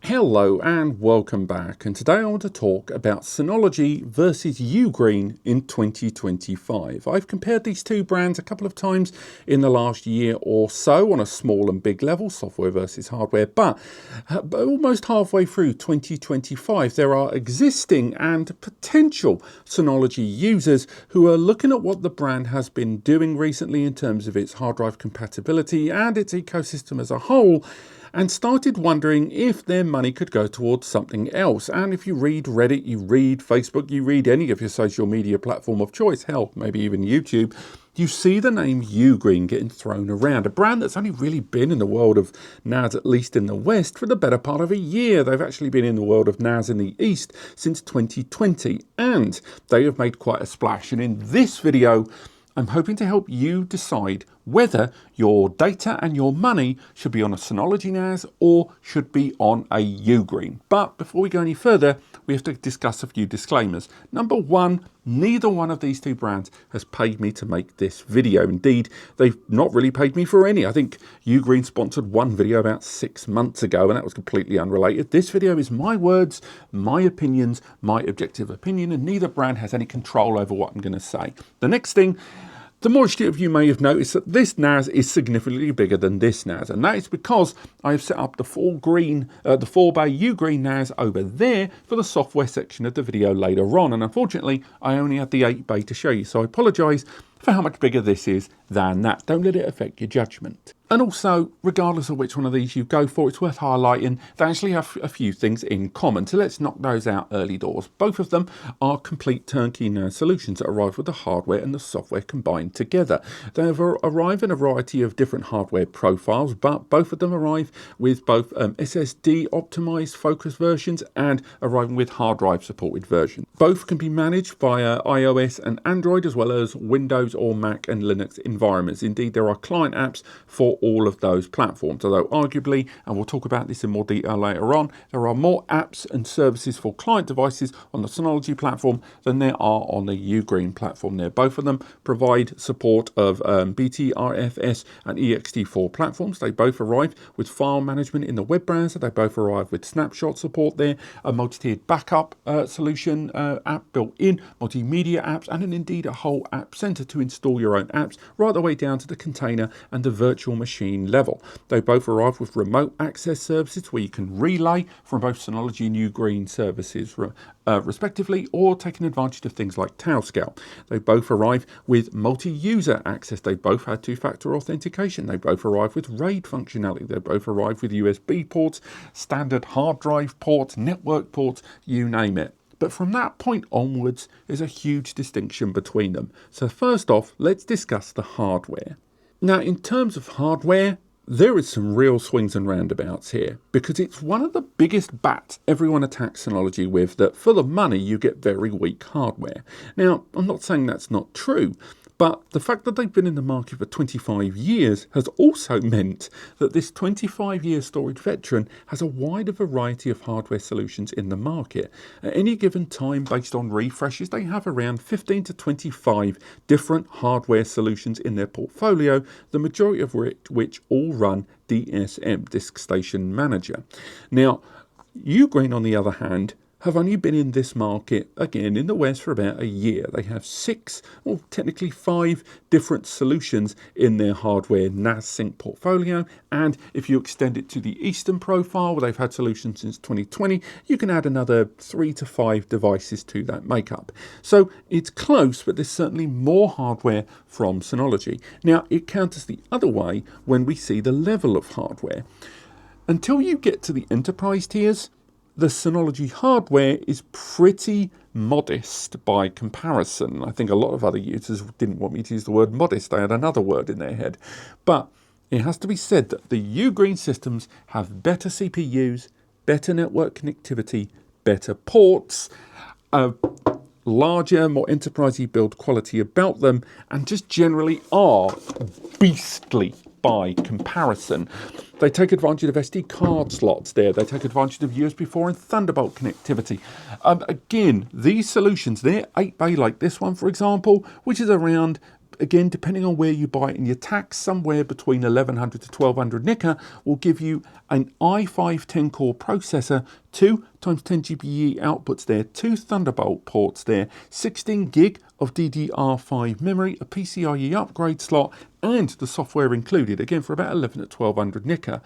Hello and welcome back, and today I want to talk about Synology versus UGREEN in 2025. I've compared these two brands a couple of times in the last year or so on a small and big level, software versus hardware, but almost halfway through 2025 there are existing and potential Synology users who are looking at what the brand has been doing recently in terms of its hard drive compatibility and its ecosystem as a whole, and started wondering if their money could go towards something else. And if you read Reddit, you read Facebook, you read any of your social media platform of choice, hell, maybe even YouTube, you see the name UGREEN getting thrown around. A brand that's only really been in the world of NAS, at least in the West, for the better part of a year. They've actually been in the world of NAS in the East since 2020, and they have made quite a splash. And in this video, I'm hoping to help you decide whether your data and your money should be on a Synology NAS or should be on a UGREEN. But before we go any further, we have to discuss a few disclaimers. Number one, neither one of these two brands has paid me to make this video. Indeed, they've not really paid me for any. I think UGREEN sponsored one video about 6 months ago, and that was completely unrelated. This video is my words, my opinions, my objective opinion, and neither brand has any control over what I'm going to say. The next thing, the majority of you may have noticed that this NAS is significantly bigger than this NAS, and that is because I have set up the 4-bay UGREEN NAS over there for the software section of the video later on, and unfortunately I only had the 8-bay to show you, so I apologise for how much bigger this is than that. Don't let it affect your judgment. And also, regardless of which one of these you go for, it's worth highlighting they actually have a few things in common. So let's knock those out early doors. Both of them are complete turnkey NAS solutions that arrive with the hardware and the software combined together. They arrive in a variety of different hardware profiles, but both of them arrive with both SSD optimized focus versions and arriving with hard drive supported versions. Both can be managed via iOS and Android, as well as Windows or Mac and Linux environments. Indeed, there are client apps for all of those platforms, although arguably, and we'll talk about this in more detail later on, there are more apps and services for client devices on the Synology platform than there are on the UGREEN platform there. Both of them provide support of BTRFS and ext4 platforms. They both arrive with file management in the web browser. They both arrive with snapshot support there, a multi-tiered backup solution app built in, multimedia apps, and indeed a whole app center to install your own apps, right the way down to the container and the virtual machine level. They both arrive with remote access services where you can relay from both Synology and UGREEN services respectively, or taking advantage of things like Tailscale. They both arrive with multi-user access. They both have two-factor authentication. They both arrive with RAID functionality. They both arrive with USB ports, standard hard drive ports, network ports, you name it. But from that point onwards, there's a huge distinction between them. So first off, let's discuss the hardware. Now, in terms of hardware, there is some real swings and roundabouts here, because it's one of the biggest bats everyone attacks Synology with, that for the money you get very weak hardware. Now, I'm not saying that's not true, but the fact that they've been in the market for 25 years has also meant that this 25-year storage veteran has a wider variety of hardware solutions in the market. At any given time, based on refreshes, they have around 15 to 25 different hardware solutions in their portfolio, the majority of which all run DSM, Disk Station Manager. Now, UGREEN, on the other hand, have only been in this market, again, in the West for about a year. They have 6, or technically 5 different solutions in their hardware NAS sync portfolio. And if you extend it to the Eastern profile, where they've had solutions since 2020, you can add another 3 to 5 devices to that makeup. So it's close, but there's certainly more hardware from Synology. Now, it counters the other way when we see the level of hardware. Until you get to the enterprise tiers, the Synology hardware is pretty modest by comparison. I think a lot of other users didn't want me to use the word modest. They had another word in their head. But it has to be said that the UGREEN systems have better CPUs, better network connectivity, better ports, larger, more enterprisey build quality about them, and just generally are beastly by comparison. They take advantage of SD card slots there. They take advantage of USB 4 and Thunderbolt connectivity. Again, these solutions, they're 8-bay like this one, for example, which is around again, depending on where you buy it in your tax, somewhere between 1100 to 1200 Nika will give you an i5 10-core processor, 2 times 10 GPU outputs there, 2 Thunderbolt ports there, 16 gig of DDR5 memory, a PCIe upgrade slot, and the software included, again for about 11 to 1200 Nika.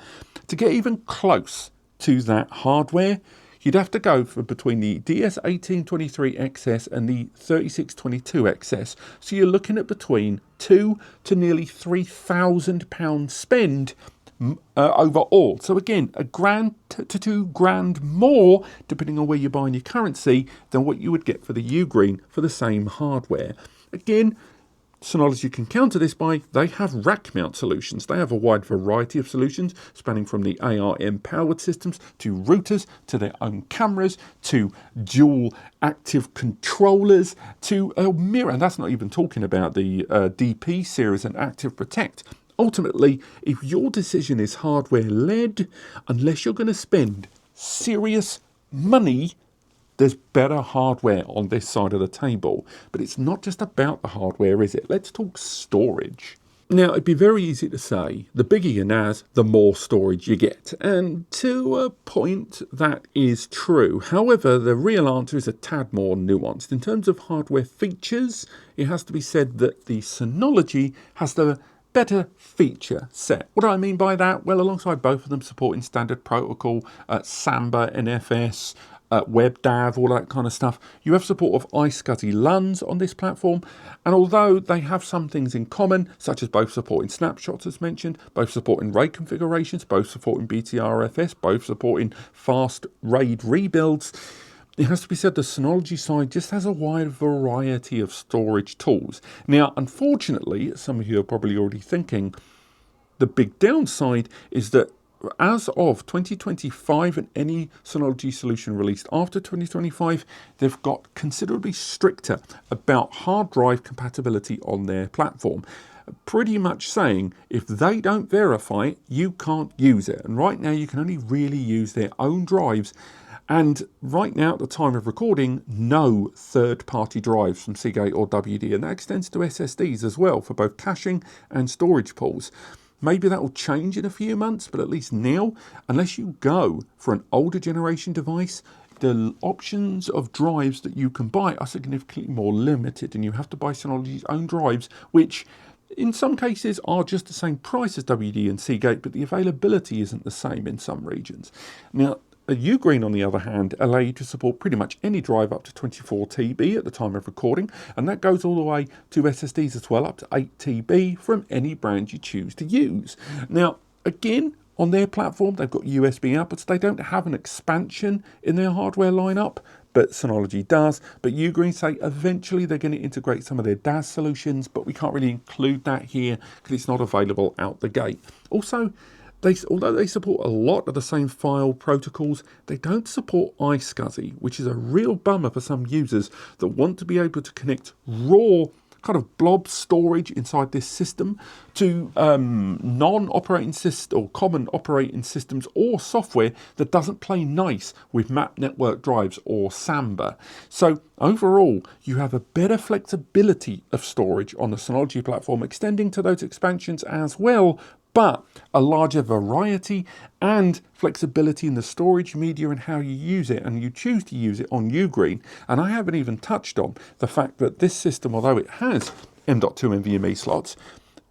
To get even close to that hardware, you'd have to go for between the DS1823XS and the 3622XS. So you're looking at between £2,000 to nearly £3,000 spend overall. So again, £1,000 to £2,000 more, depending on where you're buying your currency, than what you would get for the UGREEN for the same hardware. Again, Synology can counter this by they have rack mount solutions. They have a wide variety of solutions spanning from the ARM powered systems to routers to their own cameras to dual active controllers to a mirror. And that's not even talking about the DP series and Active Protect. Ultimately, if your decision is hardware led, unless you're going to spend serious money, there's better hardware on this side of the table. But it's not just about the hardware, is it? Let's talk storage. Now, it'd be very easy to say, the bigger your NAS, the more storage you get. And to a point, that is true. However, the real answer is a tad more nuanced. In terms of hardware features, it has to be said that the Synology has the better feature set. What do I mean by that? Well, alongside both of them supporting standard protocol, Samba, NFS, WebDAV, all that kind of stuff. You have support of iSCSI LUNs on this platform, and although they have some things in common, such as both supporting snapshots as mentioned, both supporting RAID configurations, both supporting BTRFS, both supporting fast RAID rebuilds, it has to be said the Synology side just has a wide variety of storage tools. Now, unfortunately, some of you are probably already thinking, the big downside is that as of 2025 and any Synology solution released after 2025, they've got considerably stricter about hard drive compatibility on their platform. Pretty much saying if they don't verify it, you can't use it. And right now you can only really use their own drives. And right now, at the time of recording, no third-party drives from Seagate or WD, and that extends to SSDs as well for both caching and storage pools. Maybe that will change in a few months, but at least now, unless you go for an older generation device, the options of drives that you can buy are significantly more limited, and you have to buy Synology's own drives, which in some cases are just the same price as WD and Seagate, but the availability isn't the same in some regions. Now, UGREEN, on the other hand, allow you to support pretty much any drive up to 24 TB at the time of recording, and that goes all the way to SSDs as well, up to 8 TB from any brand you choose to use. Now, again, on their platform, they've got USB outputs. They don't have an expansion in their hardware lineup, but Synology does. But UGREEN say eventually they're going to integrate some of their DAS solutions, but we can't really include that here because it's not available out the gate. Also, although they support a lot of the same file protocols, they don't support iSCSI, which is a real bummer for some users that want to be able to connect raw kind of blob storage inside this system to non-operating system or common operating systems or software that doesn't play nice with map network drives or Samba. So overall, you have a better flexibility of storage on the Synology platform, extending to those expansions as well, but a larger variety and flexibility in the storage media and how you use it, and you choose to use it on UGREEN. And I haven't even touched on the fact that this system, although it has M.2 NVMe slots,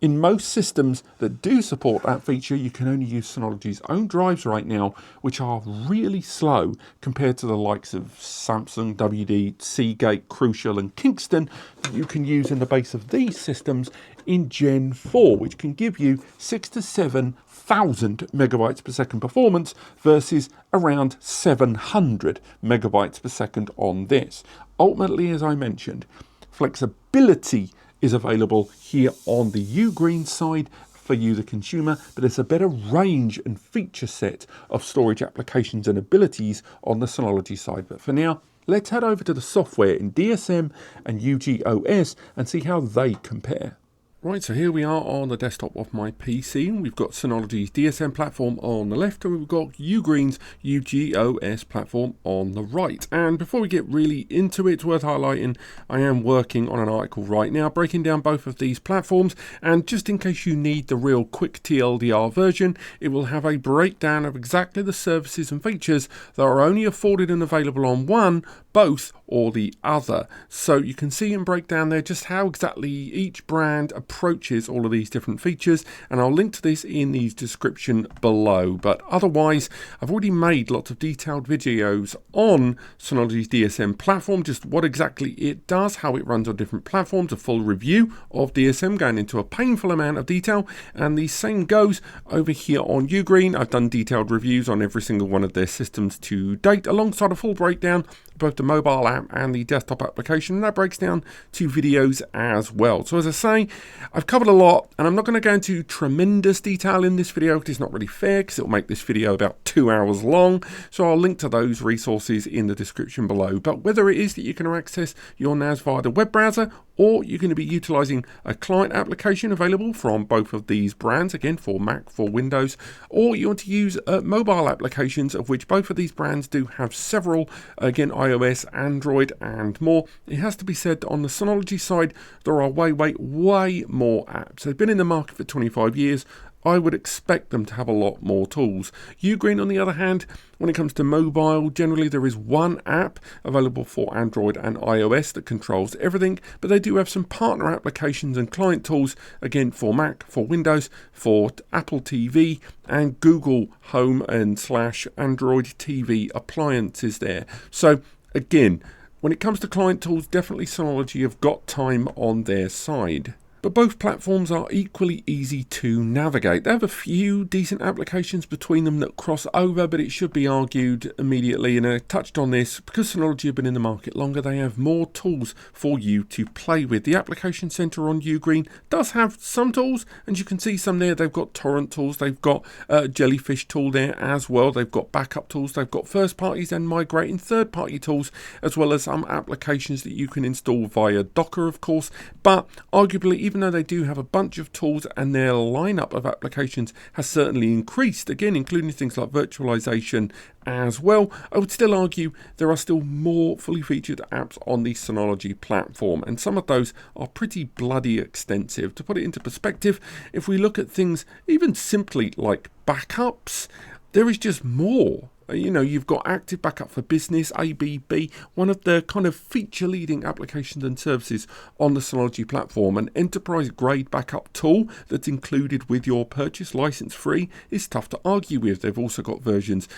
in most systems that do support that feature, you can only use Synology's own drives right now, which are really slow compared to the likes of Samsung, WD, Seagate, Crucial and Kingston that you can use in the base of these systems in Gen 4, which can give you 6,000 to 7,000 megabytes per second performance versus around 700 megabytes per second on this. Ultimately, as I mentioned, flexibility is available here on the UGREEN side for you, the consumer, but it's a better range and feature set of storage applications and abilities on the Synology side. But for now, let's head over to the software in DSM and UGOS and see how they compare. Right, so here we are on the desktop of my PC, and we've got Synology's DSM platform on the left, and we've got UGREEN's UGOS platform on the right. And before we get really into it, it's worth highlighting I am working on an article right now breaking down both of these platforms, and just in case you need the real quick TLDR version, it will have a breakdown of exactly the services and features that are only afforded and available on one, both, or the other. So you can see and break down there just how exactly each brand approaches all of these different features, and I'll link to this in the description below. But otherwise, I've already made lots of detailed videos on Synology's DSM platform, just what exactly it does, how it runs on different platforms, a full review of DSM going into a painful amount of detail, and the same goes over here on UGREEN. I've done detailed reviews on every single one of their systems to date, alongside a full breakdown of both the mobile app and the desktop application, and that breaks down to videos as well. So as I say, I've covered a lot, and I'm not going to go into tremendous detail in this video because it's not really fair, because it'll make this video about 2 hours long. So I'll link to those resources in the description below. But whether it is that you can access your NAS via the web browser, or you're going to be utilizing a client application available from both of these brands, again for Mac, for Windows, or you want to use mobile applications, of which both of these brands do have several, again iOS, Android and more. It has to be said that on the Synology side there are way more apps. They've been in the market for 25 years. I would expect them to have a lot more tools. UGREEN, on the other hand, when it comes to mobile, generally there is one app available for Android and iOS that controls everything, but they do have some partner applications and client tools, again for Mac, for Windows, for Apple TV and Google Home and / Android TV appliances there. So again, when it comes to client tools, definitely Synology have got time on their side. But both platforms are equally easy to navigate. They have a few decent applications between them that cross over, but it should be argued immediately, and I touched on this, because Synology have been in the market longer, they have more tools for you to play with. The application center on UGREEN does have some tools, and you can see some there. They've got torrent tools, they've got a Jellyfish tool there as well, they've got backup tools, they've got first parties and migrating third party tools, as well as some applications that you can install via Docker, of course. But arguably, even though they do have a bunch of tools and their lineup of applications has certainly increased, again including things like virtualization as well, I would still argue there are still more fully featured apps on the Synology platform, and some of those are pretty bloody extensive. To put it into perspective, if we look at things even simply like backups, there is just more. You know, you've got Active Backup for Business, ABB, one of the kind of feature-leading applications and services on the Synology platform. An enterprise-grade backup tool that's included with your purchase, license-free, is tough to argue with. They've also got versions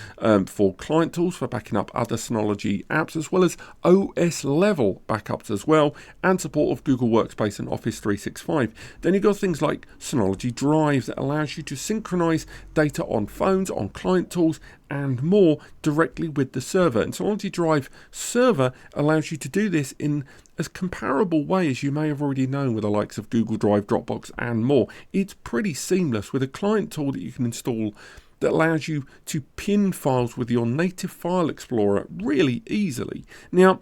for client tools for backing up other Synology apps, as well as OS-level backups as well, and support of Google Workspace and Office 365. Then you've got things like Synology Drive that allows you to synchronize data on phones, on client tools, and more directly with the server. And Synology Drive Server allows you to do this in as comparable way as you may have already known with the likes of Google Drive, Dropbox and more. It's pretty seamless with a client tool that you can install that allows you to pin files with your native file explorer really easily. Now,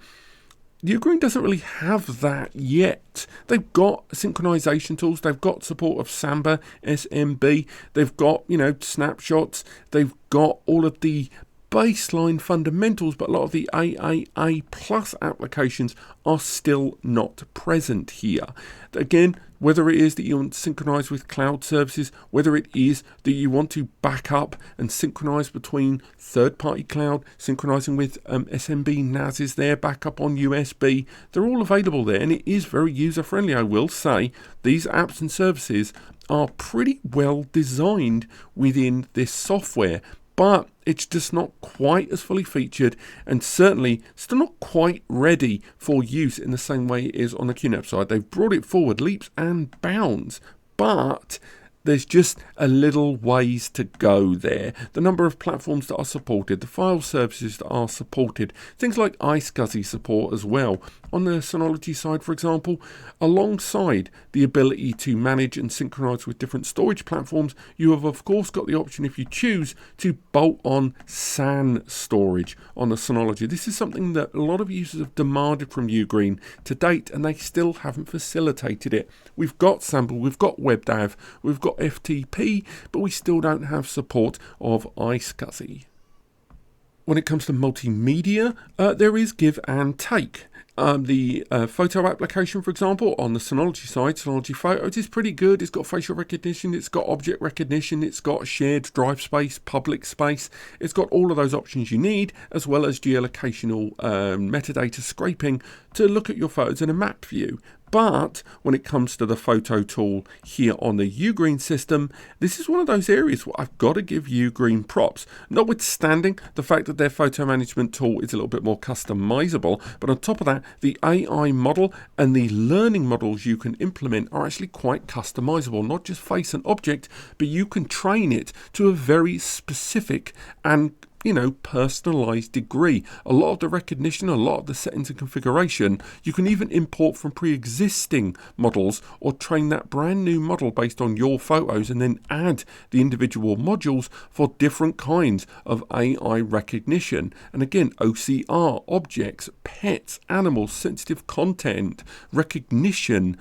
UGREEN doesn't really have that yet. They've got synchronization tools, they've got support of Samba, SMB, they've got, snapshots, they've got all of the baseline fundamentals, but a lot of the AAA plus applications are still not present here. Again, whether it is that you want to synchronize with cloud services, whether it is that you want to back up and synchronize between third-party cloud, synchronizing with SMB NASs there, backup on USB, they're all available there, and it is very user-friendly, I will say. These apps and services are pretty well designed within this software, but it's just not quite as fully featured, and certainly still not quite ready for use in the same way it is on the QNAP side. They've brought it forward leaps and bounds, but there's just a little ways to go there. The number of platforms that are supported, the file services that are supported, things like iSCSI support as well. On the Synology side, for example, alongside the ability to manage and synchronize with different storage platforms, you have of course got the option, if you choose, to bolt on SAN storage on the Synology. This is something that a lot of users have demanded from UGREEN to date, and they still haven't facilitated it. We've got Sample, we've got WebDAV, we've got FTP, but we still don't have support of iSCSI. When it comes to multimedia, there is give and take. The photo application, for example, on the Synology side, Synology Photos is pretty good. It's got facial recognition, it's got object recognition, it's got shared drive space, public space. It's got all of those options you need, as well as geolocational metadata scraping to look at your photos in a map view. But when it comes to the photo tool here on the UGREEN system, this is one of those areas where I've got to give UGREEN props. Notwithstanding the fact that their photo management tool is a little bit more customizable, but on top of that, the AI model and the learning models you can implement are actually quite customizable. Not just face and object, but you can train it to a very specific and personalized degree. A lot of the recognition, a lot of the settings and configuration, you can even import from pre-existing models or train that brand new model based on your photos and then add the individual modules for different kinds of AI recognition. And again, OCR, objects, pets, animals, sensitive content, recognition,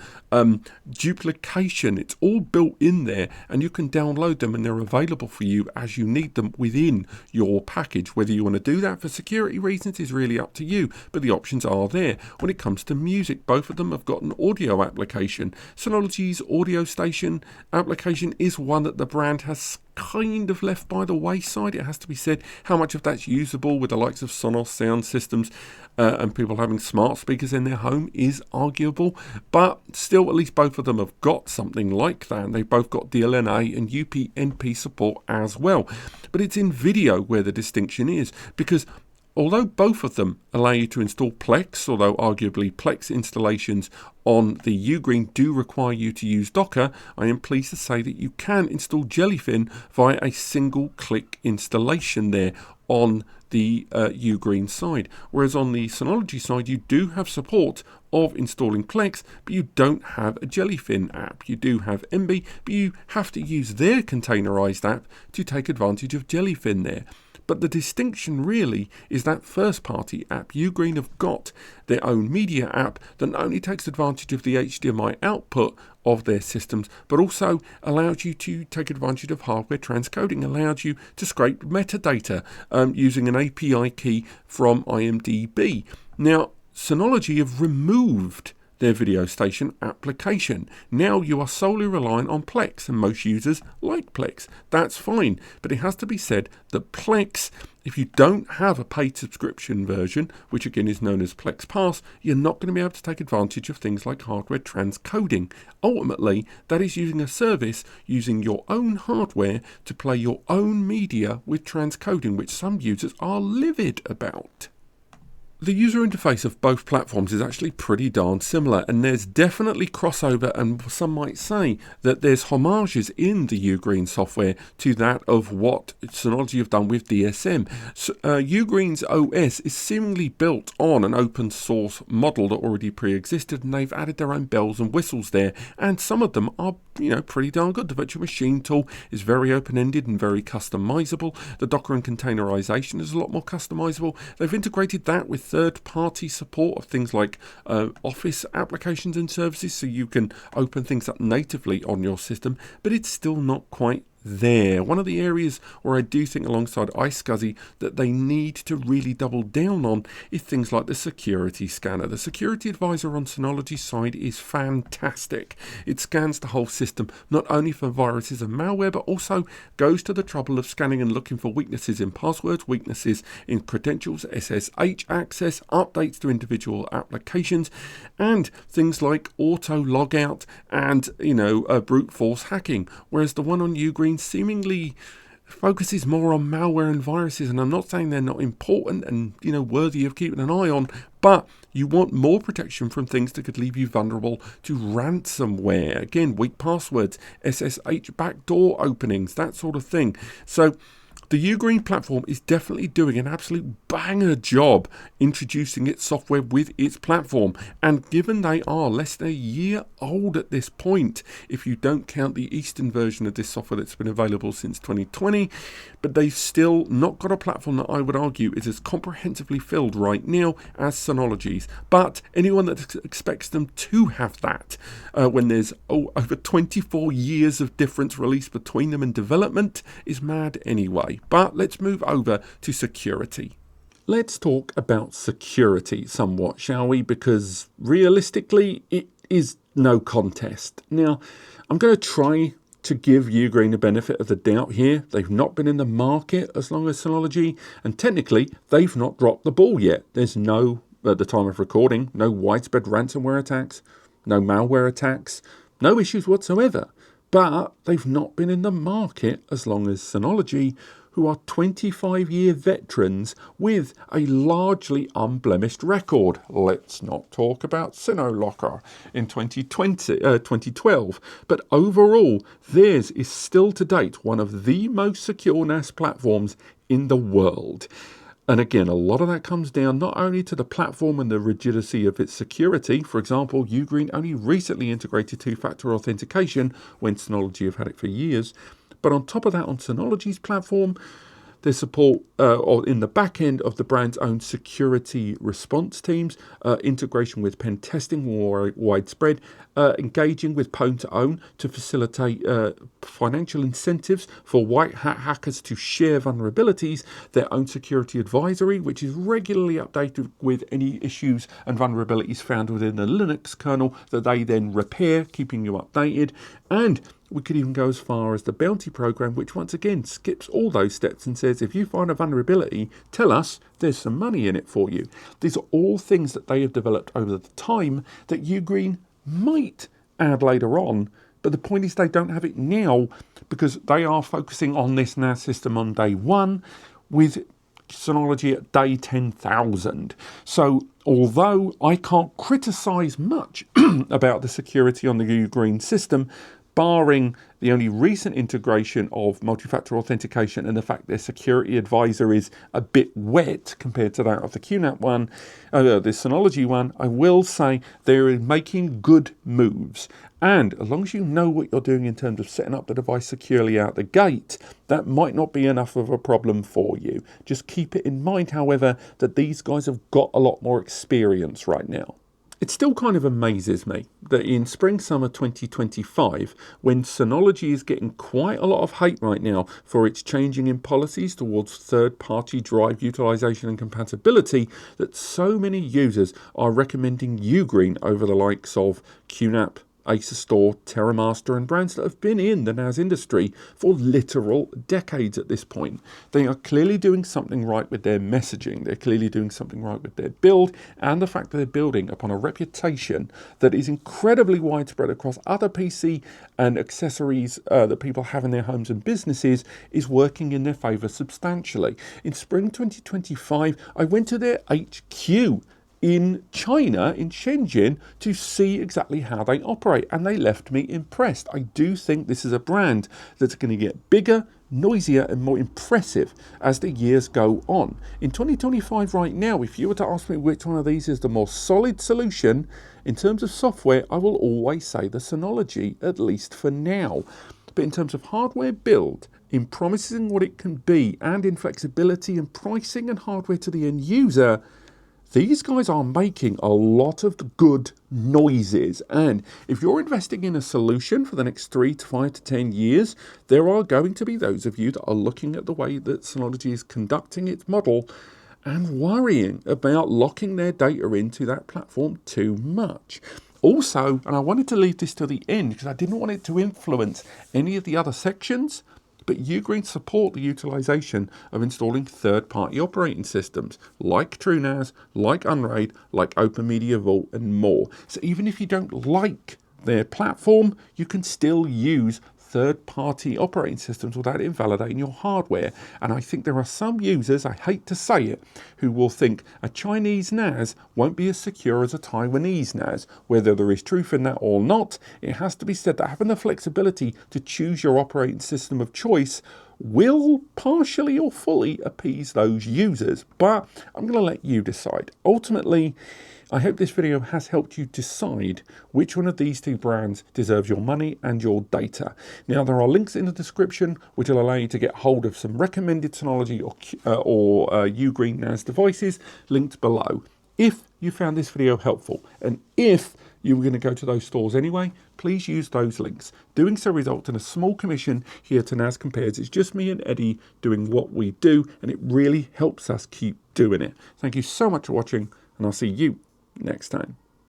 duplication, it's all built in there, and you can download them and they're available for you as you need them within your package. Whether you want to do that for security reasons is really up to you, but the options are there. When it comes to music, both of them have got an audio application. Synology's audio station application is one that the brand has kind of left by the wayside, it has to be said. How much of that's usable with the likes of Sonos sound systems and people having smart speakers in their home is arguable, but still at least both of them have got something like that, and they've both got DLNA and UPnP support as well. But it's in video where the distinction is, because although both of them allow you to install Plex, although arguably Plex installations on the UGREEN do require you to use Docker, I am pleased to say that you can install Jellyfin via a single click installation there on the UGREEN side. Whereas on the Synology side, you do have support of installing Plex, but you don't have a Jellyfin app. You do have Emby, but you have to use their containerized app to take advantage of Jellyfin there. But the distinction really is that first-party app. UGREEN have got their own media app that not only takes advantage of the HDMI output of their systems, but also allows you to take advantage of hardware transcoding, allows you to scrape metadata using an API key from IMDb. Now, Synology have removed their video station application. Now you are solely relying on Plex, and most users like Plex. That's fine, but it has to be said that Plex, if you don't have a paid subscription version, which again is known as Plex Pass, you're not going to be able to take advantage of things like hardware transcoding. Ultimately, that is using a service using your own hardware to play your own media with transcoding, which some users are livid about. The user interface of both platforms is actually pretty darn similar, and there's definitely crossover, and some might say that there's homages in the UGREEN software to that of what Synology have done with DSM. So, UGREEN's OS is seemingly built on an open source model that already pre-existed, and they've added their own bells and whistles there, and some of them are pretty darn good. The virtual machine tool is very open-ended and very customizable. The Docker and containerization is a lot more customizable. They've integrated that with third-party support of things like Office applications and services, so you can open things up natively on your system, but it's still not quite there. One of the areas where I do think alongside iSCSI that they need to really double down on is things like the security scanner. The security advisor on Synology's side is fantastic. It scans the whole system, not only for viruses and malware, but also goes to the trouble of scanning and looking for weaknesses in passwords, weaknesses in credentials, SSH access, updates to individual applications, and things like auto logout and brute force hacking. Whereas the one on UGREEN seemingly focuses more on malware and viruses, and I'm not saying they're not important and worthy of keeping an eye on, But you want more protection from things that could leave you vulnerable to ransomware. Again, weak passwords, SSH backdoor openings, that sort of thing. So the UGREEN platform is definitely doing an absolute banger job introducing its software with its platform. And given they are less than a year old at this point, if you don't count the Eastern version of this software that's been available since 2020, but they've still not got a platform that I would argue is as comprehensively filled right now as Synology's. But anyone that expects them to have that, when there's over 24 years of difference released between them in development, is mad anyway. But let's move over to security. Let's talk about security somewhat, shall we? Because realistically, it is no contest. Now, I'm going to try to give UGREEN the benefit of the doubt here. They've not been in the market as long as Synology, and technically, they've not dropped the ball yet. There's no, at the time of recording, no widespread ransomware attacks, no malware attacks, no issues whatsoever. But they've not been in the market as long as Synology, who are 25-year veterans with a largely unblemished record. Let's not talk about Synology in 2012, but overall, theirs is still to date one of the most secure NAS platforms in the world. And again, a lot of that comes down not only to the platform and the rigidity of its security. For example, UGREEN only recently integrated two-factor authentication when Synology have had it for years. But on top of that, on Synology's platform, there's support or in the back end of the brand's own security response teams, integration with pen testing more widespread, engaging with Pwn to Own to facilitate financial incentives for white hat hackers to share vulnerabilities, their own security advisory, which is regularly updated with any issues and vulnerabilities found within the Linux kernel that they then repair, keeping you updated, and we could even go as far as the bounty program, which once again skips all those steps and says, if you find a vulnerability, tell us, there's some money in it for you. These are all things that they have developed over the time that UGREEN might add later on. But the point is they don't have it now because they are focusing on this NAS system on day one with Synology at day 10,000. So although I can't criticize much about the security on the UGREEN system, barring the only recent integration of multi-factor authentication and the fact their security advisor is a bit wet compared to that of the QNAP one, the Synology one, I will say they're making good moves. And as long as you know what you're doing in terms of setting up the device securely out the gate, that might not be enough of a problem for you. Just keep it in mind, however, that these guys have got a lot more experience right now. It still kind of amazes me that in spring-summer 2025, when Synology is getting quite a lot of hate right now for its changing in policies towards third-party drive utilization and compatibility, that so many users are recommending UGREEN over the likes of QNAP, Asustor, Terramaster, and brands that have been in the NAS industry for literal decades at this point. They are clearly doing something right with their messaging. They're clearly doing something right with their build, and the fact that they're building upon a reputation that is incredibly widespread across other PC and accessories that people have in their homes and businesses is working in their favour substantially. In spring 2025, I went to their HQ in China, in Shenzhen, to see exactly how they operate, and they left me impressed. I do think this is a brand that's going to get bigger, noisier, and more impressive as the years go on. In 2025 right now, if you were to ask me which one of these is the more solid solution in terms of software, I will always say the Synology, at least for now. But in terms of hardware build, in promising what it can be, and in flexibility and pricing and hardware to the end user, these guys are making a lot of good noises. And if you're investing in a solution for the next 3 to 5 to 10 years, there are going to be those of you that are looking at the way that Synology is conducting its model and worrying about locking their data into that platform too much. Also, and I wanted to leave this to the end because I didn't want it to influence any of the other sections, but UGREEN support the utilization of installing third-party operating systems like TrueNAS, like Unraid, like OpenMedia Vault, and more. So even if you don't like their platform, you can still use third-party operating systems without invalidating your hardware. And I think there are some users, I hate to say it, who will think a Chinese NAS won't be as secure as a Taiwanese NAS. Whether there is truth in that or not, it has to be said that having the flexibility to choose your operating system of choice will partially or fully appease those users. But I'm going to let you decide. Ultimately, I hope this video has helped you decide which one of these two brands deserves your money and your data. Now, there are links in the description which will allow you to get hold of some recommended Synology or UGREEN NAS devices linked below. If you found this video helpful, and if you were going to go to those stores anyway, please use those links. Doing so results in a small commission here to NAS Compares. It's just me and Eddie doing what we do, and it really helps us keep doing it. Thank you so much for watching, and I'll see you next time.